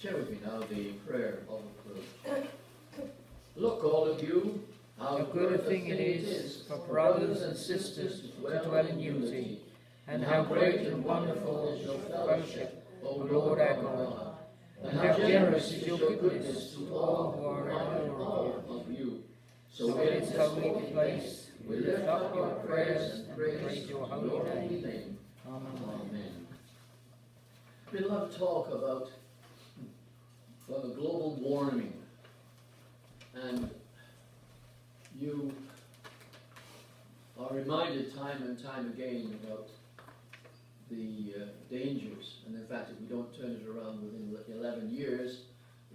Share with me now the prayer of approach. Look, all of you, how good a thing it is for brothers and sisters to dwell in unity, and how great and wonderful is your fellowship, O Lord our God, and how generous is your goodness to all who are in awe of you. So in its holy place, we lift up your prayers and praise your holy name. Amen. We love to talk about global warming, and you are reminded time and time again about the dangers, and in fact if we don't turn it around within 11 years,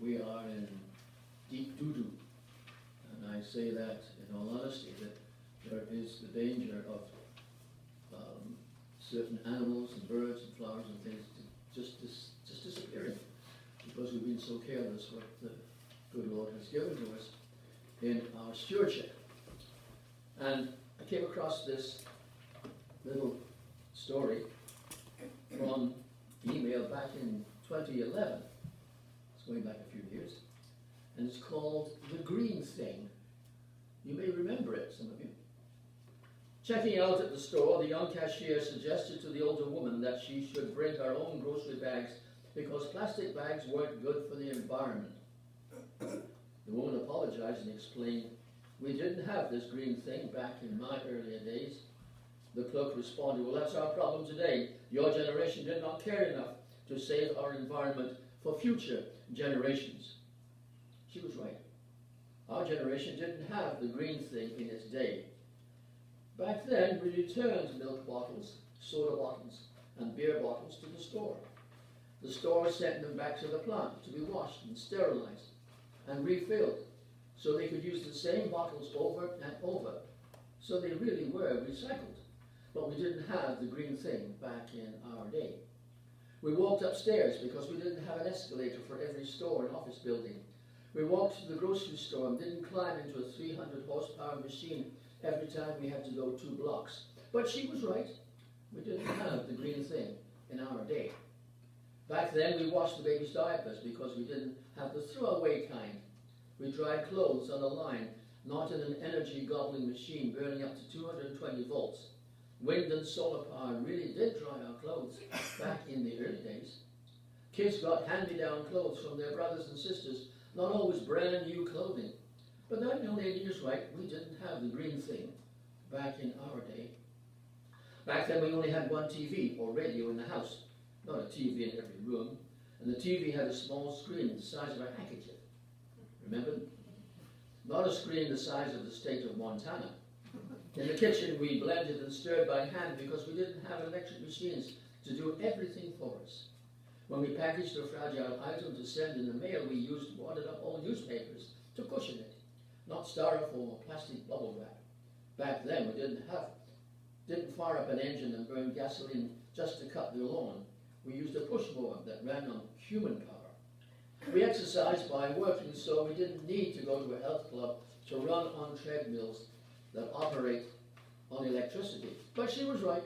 we are in deep doo-doo. And I say that in all honesty, that there is the danger of certain animals and birds and flowers and things just disappearing, because we've been so careless what the good Lord has given to us in our stewardship. And I came across this little story from email back in 2011. It's going back a few years. And it's called The Green Thing. You may remember it, some of you. Checking out at the store, the young cashier suggested to the older woman that she should bring her own grocery bags because plastic bags weren't good for the environment. The woman apologized and explained, "We didn't have this green thing back in my earlier days." The clerk responded, "Well, that's our problem today. Your generation did not care enough to save our environment for future generations." She was right. Our generation didn't have the green thing in its day. Back then, we returned milk bottles, soda bottles, and beer bottles to the store. The store sent them back to the plant to be washed and sterilized and refilled, so they could use the same bottles over and over. So they really were recycled. But we didn't have the green thing back in our day. We walked upstairs because we didn't have an escalator for every store and office building. We walked to the grocery store and didn't climb into a 300 horsepower machine every time we had to go 2 blocks. But she was right. We didn't have the green thing in our day. Back then we washed the baby's diapers because we didn't have the throwaway kind. We dried clothes on a line, not in an energy-gobbling machine burning up to 220 volts. Wind and solar power really did dry our clothes back in the early days. Kids got hand-me-down clothes from their brothers and sisters, not always brand new clothing. But that young lady is right, we didn't have the green thing back in our day. Back then we only had one TV or radio in the house, not a TV in every room, and the TV had a small screen the size of a handkerchief. Remember? Not a screen the size of the state of Montana. In the kitchen we blended and stirred by hand because we didn't have electric machines to do everything for us. When we packaged a fragile item to send in the mail, we used wadded-up old newspapers to cushion it, not styrofoam or plastic bubble wrap. Back then we didn't fire up an engine and burn gasoline just to cut the lawn. We used a push mower that ran on human power. We exercised by working, so we didn't need to go to a health club to run on treadmills that operate on electricity. But she was right.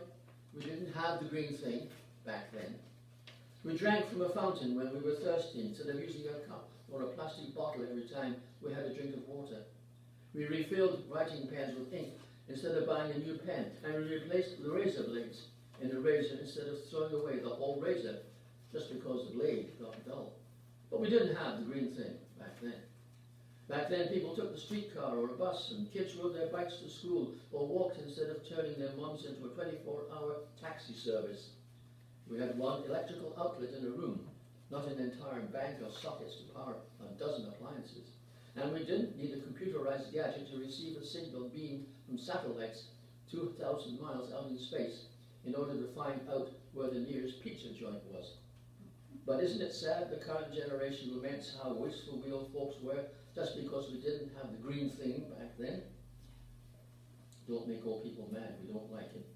We didn't have the green thing back then. We drank from a fountain when we were thirsty instead of using a cup or a plastic bottle every time we had a drink of water. We refilled writing pens with ink instead of buying a new pen, and we replaced the razor blades in a razor instead of throwing away the whole razor just because the blade got dull. But we didn't have the green thing back then. Back then people took the streetcar or a bus, and kids rode their bikes to school or walked instead of turning their moms into a 24-hour taxi service. We had one electrical outlet in a room, not an entire bank of sockets to power a dozen appliances. And we didn't need a computerized gadget to receive a signal beam from satellites 2,000 miles out in space in order to find out where the nearest pizza joint was. But isn't it sad the current generation laments how wasteful we old folks were just because we didn't have the green thing back then? Don't make old people mad, we don't like it.